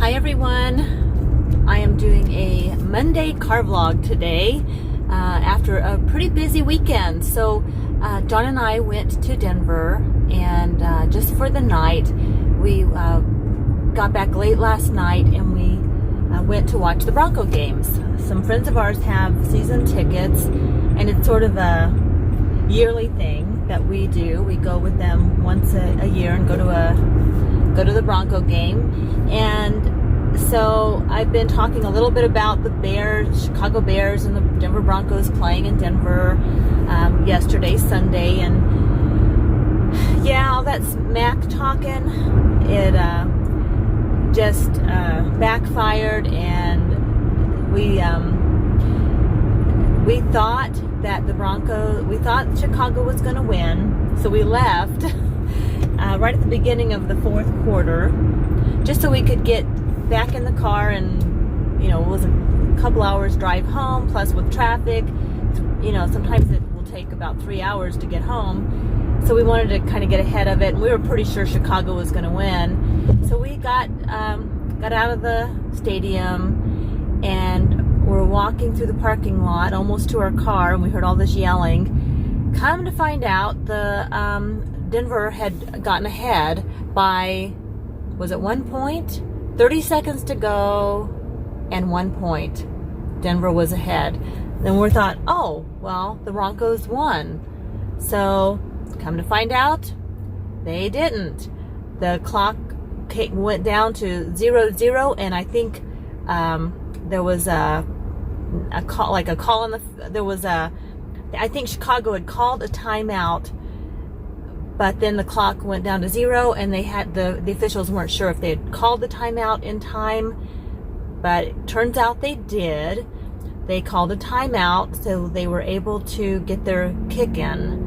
Hi everyone, I am doing a Monday car vlog today after a pretty busy weekend. So John and I went to Denver, and just for the night. We got back late last night, and we went to watch the Bronco games. Some friends of ours have season tickets, and it's sort of a yearly thing that we do. We go with them once a year and go to the Bronco game. And so I've been talking a little bit about the Bears, Chicago Bears, and the Denver Broncos playing in Denver yesterday, Sunday, and yeah, all that smack talking, it just backfired, and we thought that we thought Chicago was going to win, so we left right at the beginning of the fourth quarter, just so we could get back in the car. And it was a couple hours drive home, plus with traffic, sometimes it will take about 3 hours to get home. So we wanted to kind of get ahead of it, and we were pretty sure Chicago was going to win. So we got out of the stadium, and we're walking through the parking lot almost to our car, and we heard all this yelling. Come to find out, the Denver had gotten ahead by, was it 1 point? 30 seconds to go, and 1 point. Denver was ahead. Then we thought, oh, well, the Broncos won. So, come to find out, they didn't. The clock went down to 0-0, and I think there was a call on the. I think Chicago had called a timeout, but then the clock went down to 0, and they had the officials weren't sure if they had called the timeout in time, but it turns out they did. They called a timeout, so they were able to get their kick in.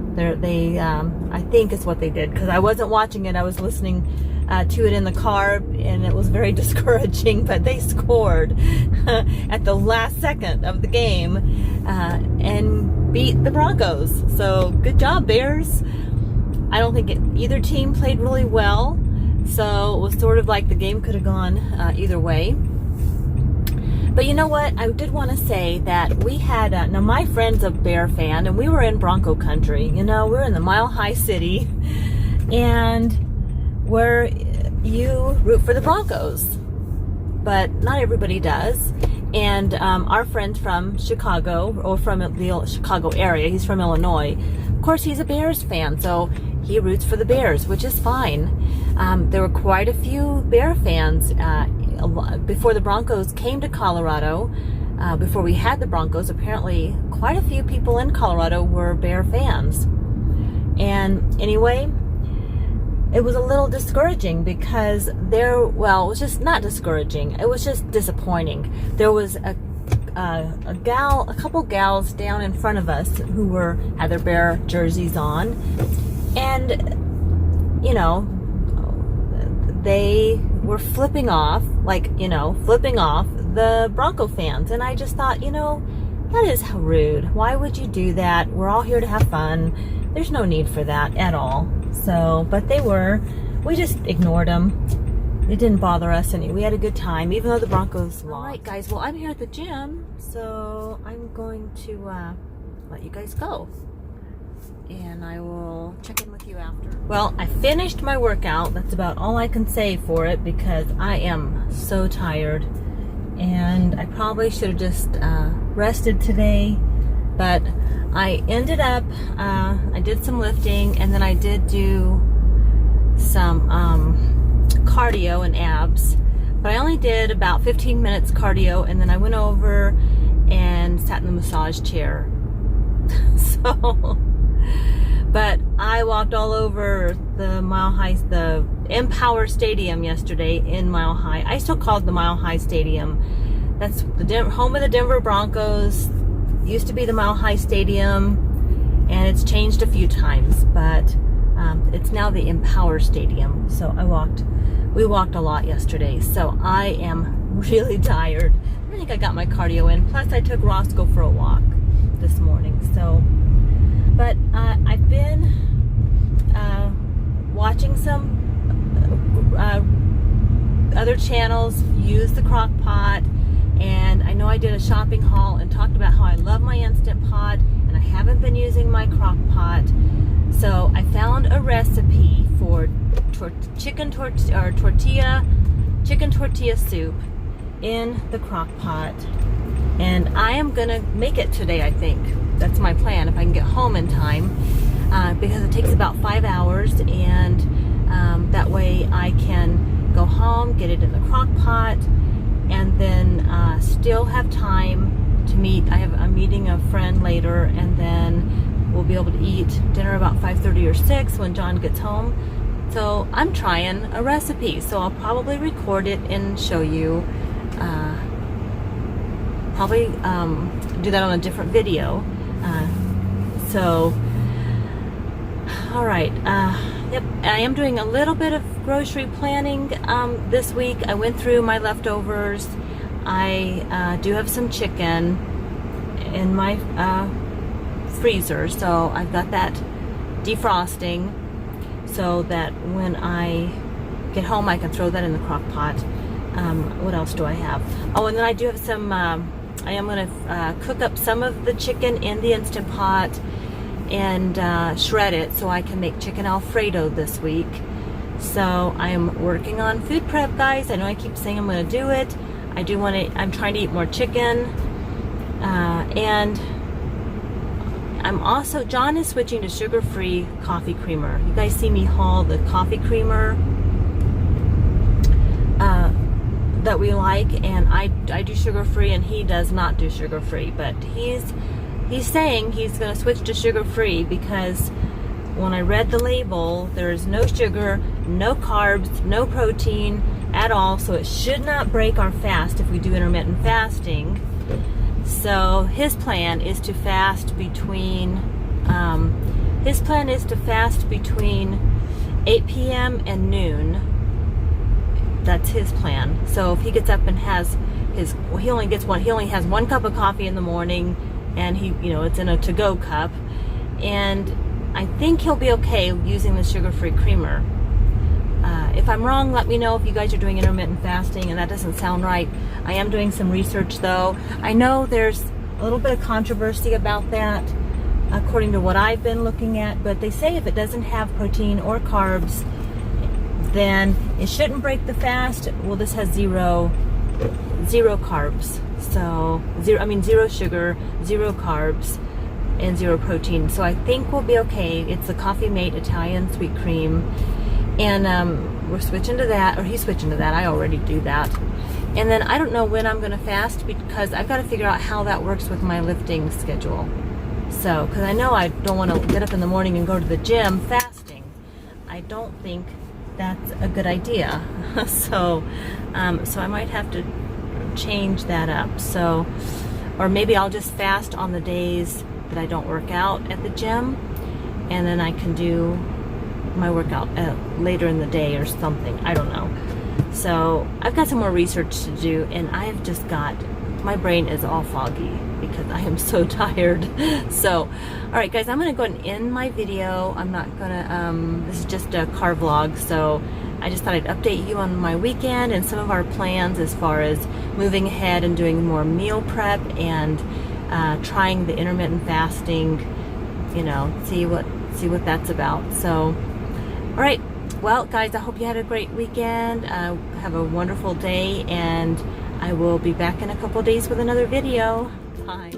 I think is what they did, because I wasn't watching it. I was listening to it in the car, and it was very discouraging, but they scored at the last second of the game and beat the Broncos. So good job, Bears. I don't think either team played really well, so it was sort of like the game could have gone either way. But you know what? I did want to say that we had, now my friend's a Bear fan, and we were in Bronco country. We're in the Mile High City, and where you root for the Broncos, but not everybody does. And our friend from Chicago, or from the Chicago area, he's from Illinois. Of course, he's a Bears fan, so he roots for the Bears, which is fine. There were quite a few Bear fans before the Broncos came to Colorado. Before we had the Broncos, apparently quite a few people in Colorado were Bear fans. And anyway, it was a little discouraging, because it was just not discouraging. It was just disappointing. There was a couple gals down in front of us who had their Bear jerseys on, and they were flipping off the Bronco fans, and I just thought, that is rude. Why would you do that? We're all here to have fun. There's no need for that at all. So, but we just ignored them. It didn't bother us any. We had a good time, even though the Broncos lost. All right, guys. Well, I'm here at the gym, so I'm going to let you guys go, and I will check in with you after. Well, I finished my workout. That's about all I can say for it, because I am so tired, and I probably should have just rested today, but I ended up, I did some lifting, and then I did do some cardio and abs, but I only did about 15 minutes cardio, and then I went over and sat in the massage chair. But I walked all over the Mile High, the Empower Stadium yesterday in Mile High. I still call it the Mile High Stadium. That's the home of the Denver Broncos. Used to be the Mile High Stadium, and it's changed a few times, but it's now the Empower Stadium. So we walked a lot yesterday, so I am really tired. I think I got my cardio in, plus I took Roscoe for a walk this morning. So, but I've been watching some other channels use the crock pot, and I know I did a shopping haul and talked about how I love my Instant Pot, and I haven't been using my crock pot. So I found a recipe for chicken tortilla soup in the crock pot, and I am gonna make it today. I think that's my plan if I can get home in time, because it takes about 5 hours, and that way I can go home, get it in the crock pot, and then still have time to meet. I'm meeting a friend later, and then we'll be able to eat dinner about 5:30 or 6 when John gets home. So I'm trying a recipe, so I'll probably record it and show you. Probably do that on a different video. All right. Yep, I am doing a little bit of grocery planning this week. I went through my leftovers. I do have some chicken in my freezer, so I've got that defrosting so that when I get home I can throw that in the crock pot. What else do I have? Oh, and then I do have some, I am going to cook up some of the chicken in the Instant Pot and shred it so I can make chicken Alfredo this week. So I am working on food prep, guys. I know I keep saying I'm going to do it. I do want to, I'm trying to eat more chicken. And I'm also, John is switching to sugar-free coffee creamer. You guys see me haul the coffee creamer that we like, and I do sugar-free and he does not do sugar-free, but he's saying he's going to switch to sugar-free because when I read the label, there's no sugar, no carbs, no protein at all, so it should not break our fast if we do intermittent fasting. So his plan is to fast between 8 p.m. and noon. That's his plan. So if he gets up and has he only has 1 cup of coffee in the morning, and it's in a to-go cup, and I think he'll be okay using the sugar-free creamer. If I'm wrong, let me know if you guys are doing intermittent fasting and that doesn't sound right. I am doing some research though. I know there's a little bit of controversy about that according to what I've been looking at, but they say if it doesn't have protein or carbs, then it shouldn't break the fast. Well, this has zero carbs. So zero sugar, 0 carbs, and 0 protein. So I think we'll be okay. It's the Coffee Mate Italian sweet cream. And we're switching to that, or he's switching to that. I already do that. And then I don't know when I'm going to fast because I've got to figure out how that works with my lifting schedule. So, because I know I don't want to get up in the morning and go to the gym fasting. I don't think that's a good idea. So I might have to change that up. So, or maybe I'll just fast on the days that I don't work out at the gym, and then I can do my workout later in the day or something. I don't know. So I've got some more research to do, and I've just got, my brain is all foggy because I am so tired. So, all right, guys, I'm going to go and end my video. I'm not going to, this is just a car vlog, so I just thought I'd update you on my weekend and some of our plans as far as moving ahead and doing more meal prep and trying the intermittent fasting, see what that's about. So, all right, well, guys, I hope you had a great weekend. Have a wonderful day, and I will be back in a couple days with another video. Bye.